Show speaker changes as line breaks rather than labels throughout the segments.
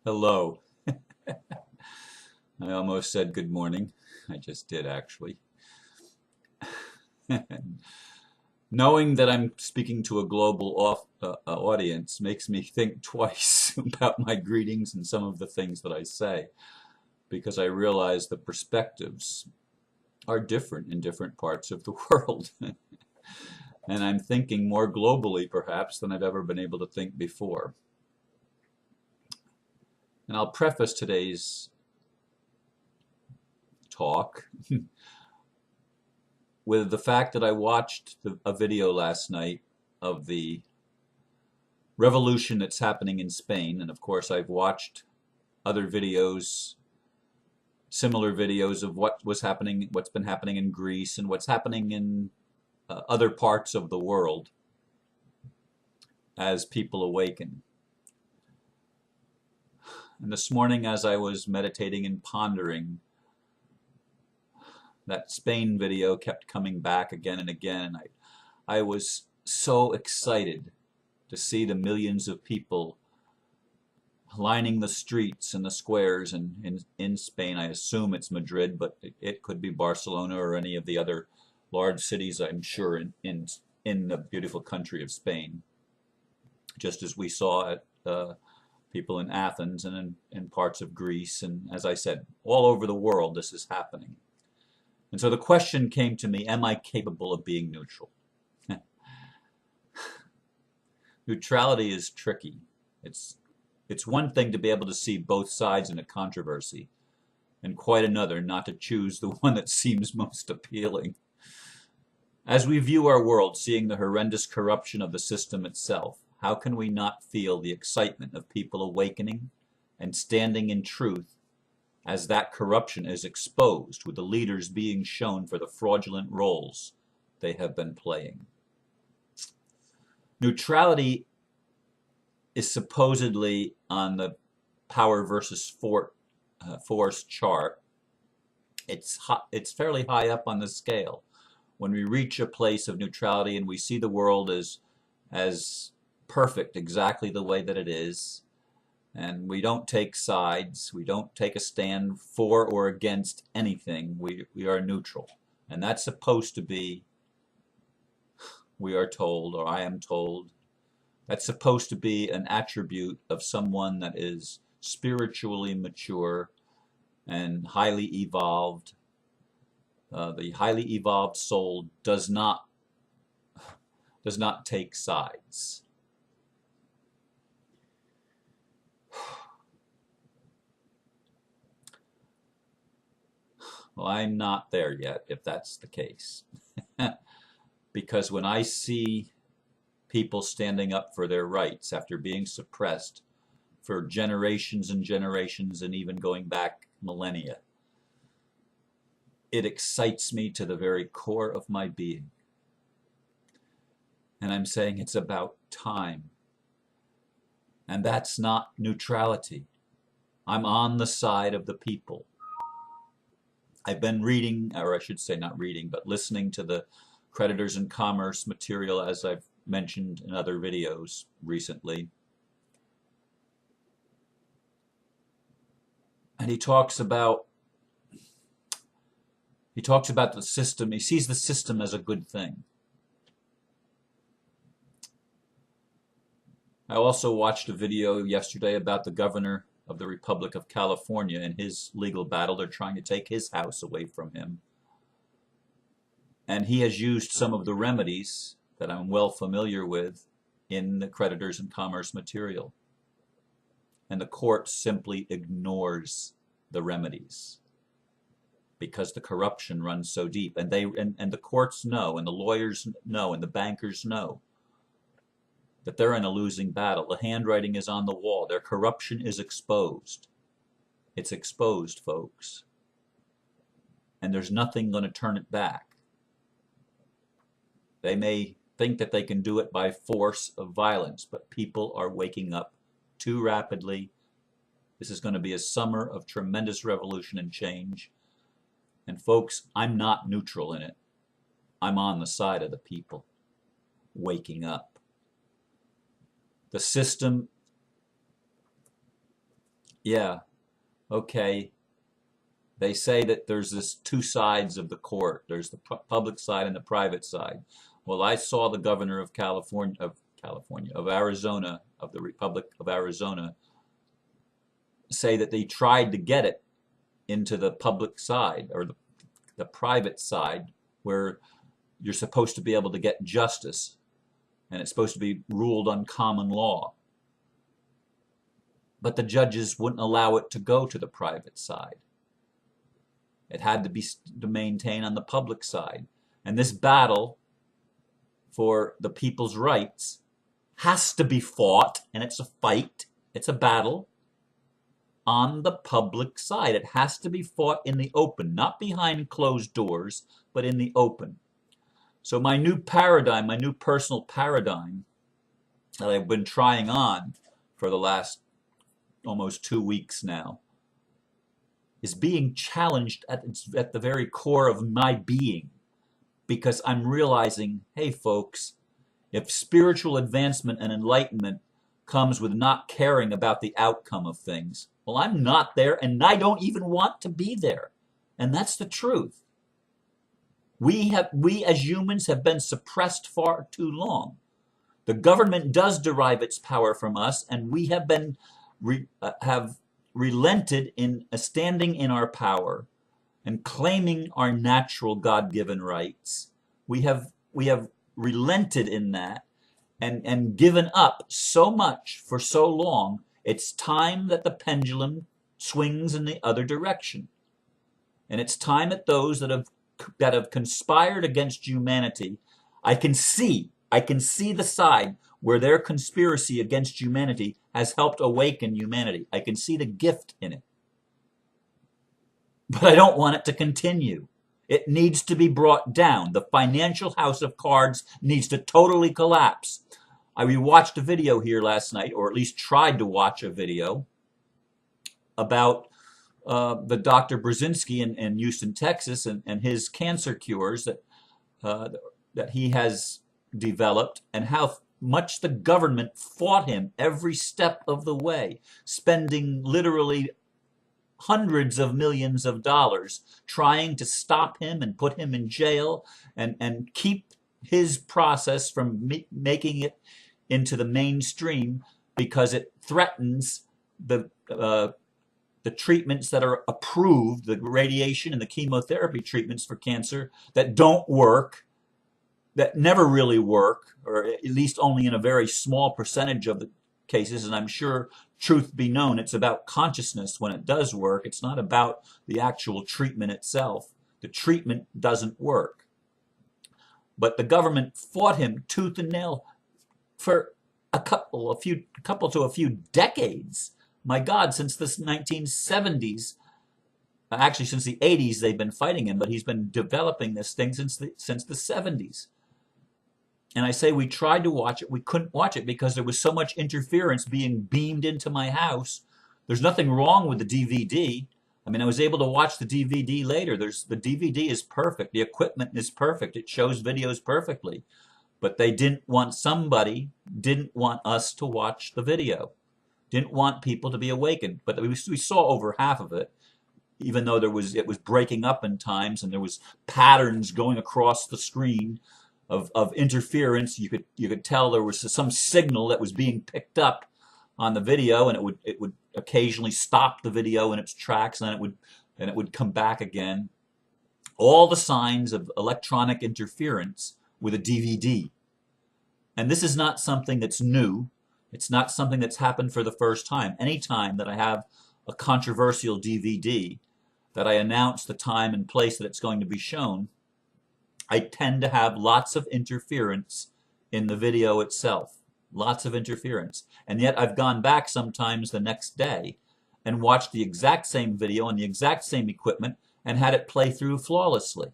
Hello. I almost said good morning. I just did actually. Knowing that I'm speaking to a global audience makes me think twice about my greetings and some of the things that I say, because I realize the perspectives are different in different parts of the world. And I'm thinking more globally, perhaps, than I've ever been able to think before. And I'll preface today's talk with the fact that I watched a video last night of the revolution that's happening in Spain. And of course, I've watched other videos, similar videos of what was happening, what's been happening in Greece and what's happening in other parts of the world as people awaken. And this morning, as I was meditating and pondering, that Spain video kept coming back again and again. And I was so excited to see the millions of people lining the streets and the squares in Spain. I assume it's Madrid, but it could be Barcelona or any of the other large cities, I'm sure, in the beautiful country of Spain. Just as we saw at people in Athens and in parts of Greece. And as I said, all over the world this is happening. And so the question came to me, am I capable of being neutral? Neutrality is tricky. It's one thing to be able to see both sides in a controversy, and quite another not to choose the one that seems most appealing. As we view our world, seeing the horrendous corruption of the system itself, how can we not feel the excitement of people awakening and standing in truth as that corruption is exposed, with the leaders being shown for the fraudulent roles they have been playing? Neutrality is supposedly on the power versus force chart. It's fairly high up on the scale. When we reach a place of neutrality and we see the world as perfect exactly the way that it is, and we don't take sides, we don't take a stand for or against anything, we are neutral. And that's supposed to be, we are told, or I am told, that's supposed to be an attribute of someone that is spiritually mature and highly evolved. The highly evolved soul does not take sides. Well, I'm not there yet, if that's the case. Because when I see people standing up for their rights after being suppressed for generations and generations and even going back millennia, it excites me to the very core of my being. And I'm saying it's about time. And that's not neutrality. I'm on the side of the people. I've been reading, or I should say not reading, but listening to the Creditors in Commerce material, as I've mentioned in other videos recently. And he talks about the system. He sees the system as a good thing. I also watched a video yesterday about the governor of the Republic of California and his legal battle. They're trying to take his house away from him. And he has used some of the remedies that I'm well familiar with in the Creditors in Commerce material. And the court simply ignores the remedies because the corruption runs so deep. And the courts know, and the lawyers know, and the bankers know that they're in a losing battle. The handwriting is on the wall. Their corruption is exposed. It's exposed, folks. And there's nothing going to turn it back. They may think that they can do it by force of violence, but people are waking up too rapidly. This is going to be a summer of tremendous revolution and change. And folks, I'm not neutral in it. I'm on the side of the people waking up. The system Yeah, okay. They say that there's this two sides of the court. There's the public side and the private side. Well, I saw the governor of of Arizona, of the Republic of Arizona, say that they tried to get it into the public side or the private side where you're supposed to be able to get justice and it's supposed to be ruled on common law. But the judges wouldn't allow it to go to the private side. It had to be to maintain on the public side. And this battle for the people's rights has to be fought, and it's a fight, it's a battle, on the public side. It has to be fought in the open, not behind closed doors, but in the open. So my new paradigm, my new personal paradigm that I've been trying on for the last almost 2 weeks now is being challenged at the very core of my being, because I'm realizing, hey folks, if spiritual advancement and enlightenment comes with not caring about the outcome of things, well, I'm not there and I don't even want to be there. And that's the truth. We as humans have been suppressed far too long. The government does derive its power from us, and we have been have relented in standing in our power and claiming our natural God-given rights. We have relented in that and given up so much for so long. It's time that the pendulum swings in the other direction. And it's time that those that have conspired against humanity, I can see the side where their conspiracy against humanity has helped awaken humanity. I can see the gift in it. But I don't want it to continue. It needs to be brought down. The financial house of cards needs to totally collapse. I rewatched a video here last night, or at least tried to watch a video about the Dr. Brzezinski in Houston, Texas, and his cancer cures that he has developed, and how much the government fought him every step of the way, spending literally hundreds of millions of dollars trying to stop him and put him in jail and keep his process from making it into the mainstream, because it threatens the treatments that are approved, the radiation and the chemotherapy treatments for cancer that don't work, that never really work, or at least only in a very small percentage of the cases. And I'm sure, truth be known, it's about consciousness when it does work. It's not about the actual treatment itself. The treatment doesn't work. But the government fought him tooth and nail for a couple to a few decades. My God, since the 1970s, actually since the 80s they've been fighting him, but he's been developing this thing since the 70s. And I say we tried to watch it. We couldn't watch it because there was so much interference being beamed into my house. There's nothing wrong with the DVD. I mean, I was able to watch the DVD later. The DVD is perfect. The equipment is perfect. It shows videos perfectly. But somebody didn't want us to watch the video. Didn't want people to be awakened. But we saw over half of it, even though it was breaking up in times, and there was patterns going across the screen of interference. You could tell there was some signal that was being picked up on the video, and it would occasionally stop the video in its tracks, and then it would come back again. All the signs of electronic interference with a DVD. And this is not something that's new. It's not something that's happened for the first time. Any time that I have a controversial DVD, that I announce the time and place that it's going to be shown, I tend to have lots of interference in the video itself. Lots of interference. And yet I've gone back sometimes the next day and watched the exact same video on the exact same equipment and had it play through flawlessly.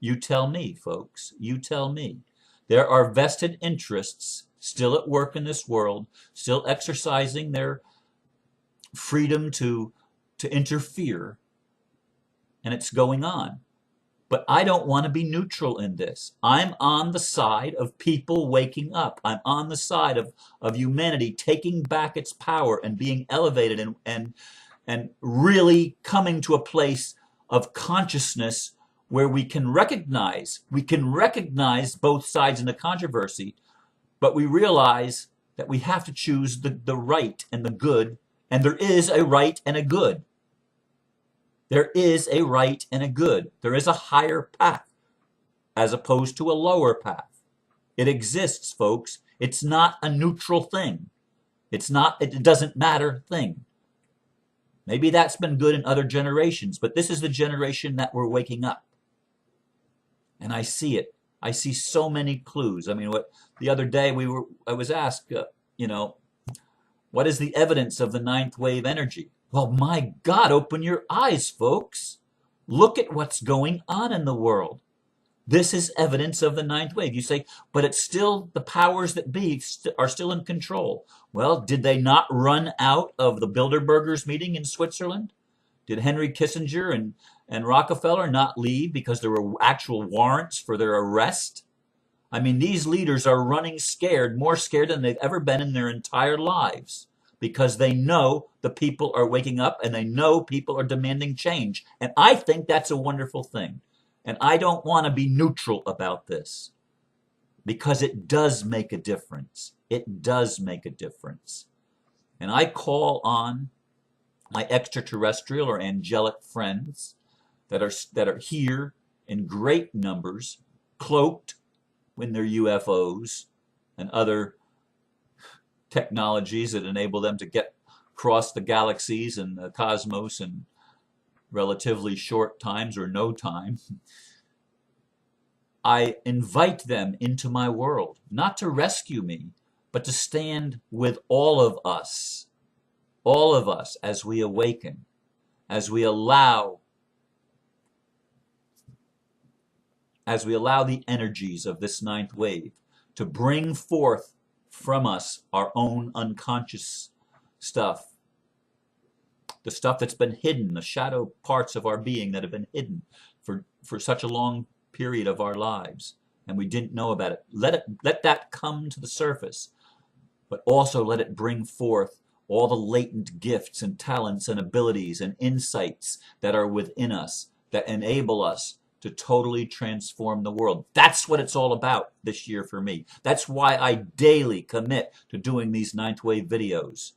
You tell me, folks. You tell me. There are vested interests still at work in this world, still exercising their freedom to interfere, and it's going on. But I don't want to be neutral in this. I'm on the side of people waking up. I'm on the side of humanity taking back its power and being elevated and really coming to a place of consciousness where we can recognize both sides in the controversy, but we realize that we have to choose the right and the good, and there is a right and a good. There is a right and a good. There is a higher path as opposed to a lower path. It exists, folks. It's not a neutral thing. It doesn't matter thing. Maybe that's been good in other generations, but this is the generation that we're waking up. And I see it. I see so many clues. I mean, the other day I was asked, what is the evidence of the ninth wave energy? Well, my God, open your eyes, folks. Look at what's going on in the world. This is evidence of the ninth wave. You say, but it's still the powers that be are still in control. Well, did they not run out of the Bilderbergers meeting in Switzerland? Did Henry Kissinger and Rockefeller not leave because there were actual warrants for their arrest? I mean, these leaders are running scared, more scared than they've ever been in their entire lives, because they know the people are waking up and they know people are demanding change. And I think that's a wonderful thing. And I don't want to be neutral about this, because it does make a difference. It does make a difference. And I call on my extraterrestrial or angelic friends that are here in great numbers, cloaked in their UFOs and other technologies that enable them to get across the galaxies and the cosmos in relatively short times or no time. I invite them into my world, not to rescue me, but to stand with all of us as we awaken, as we allow the energies of this ninth wave to bring forth from us our own unconscious stuff, the stuff that's been hidden, the shadow parts of our being that have been hidden for such a long period of our lives, and we didn't know about it. Let that come to the surface, but also let it bring forth all the latent gifts and talents and abilities and insights that are within us that enable us to totally transform the world. That's what it's all about this year for me. That's why I daily commit to doing these ninth wave videos.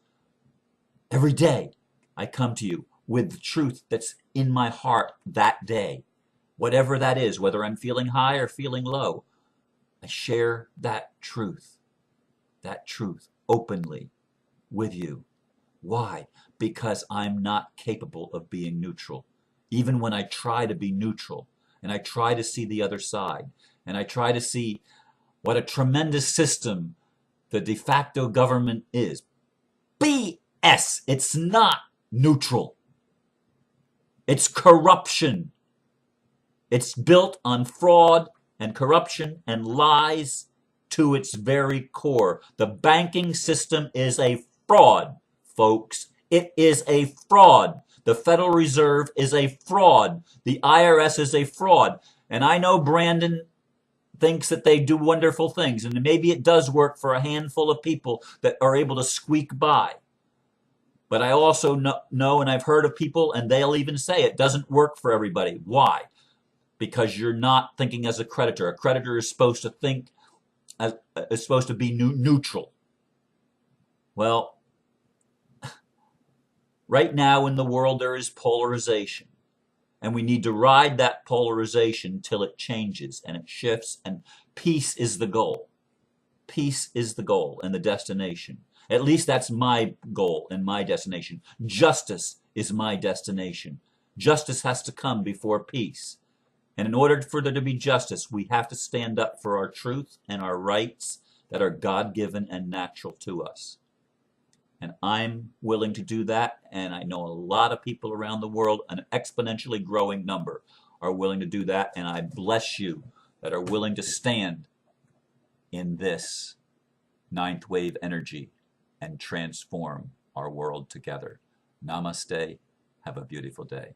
Every day I come to you with the truth that's in my heart that day. Whatever that is, whether I'm feeling high or feeling low, I share that truth openly with you. Why? Because I'm not capable of being neutral. Even when I try to be neutral, and I try to see the other side, and I try to see what a tremendous system the de facto government is. BS! It's not neutral. It's corruption. It's built on fraud and corruption and lies to its very core. The banking system is a fraud, folks. It is a fraud. The Federal Reserve is a fraud. The IRS is a fraud. And I know Brandon thinks that they do wonderful things, and maybe it does work for a handful of people that are able to squeak by. But I also know, and I've heard of people, and they'll even say it doesn't work for everybody. Why? Because you're not thinking as a creditor. A creditor is supposed to think, is supposed to be neutral. Well, right now in the world there is polarization, and we need to ride that polarization till it changes and it shifts, and peace is the goal. Peace is the goal and the destination. At least that's my goal and my destination. Justice is my destination. Justice has to come before peace. And in order for there to be justice, we have to stand up for our truth and our rights that are God-given and natural to us. And I'm willing to do that, and I know a lot of people around the world, an exponentially growing number, are willing to do that, and I bless you that are willing to stand in this ninth wave energy and transform our world together. Namaste. Have a beautiful day.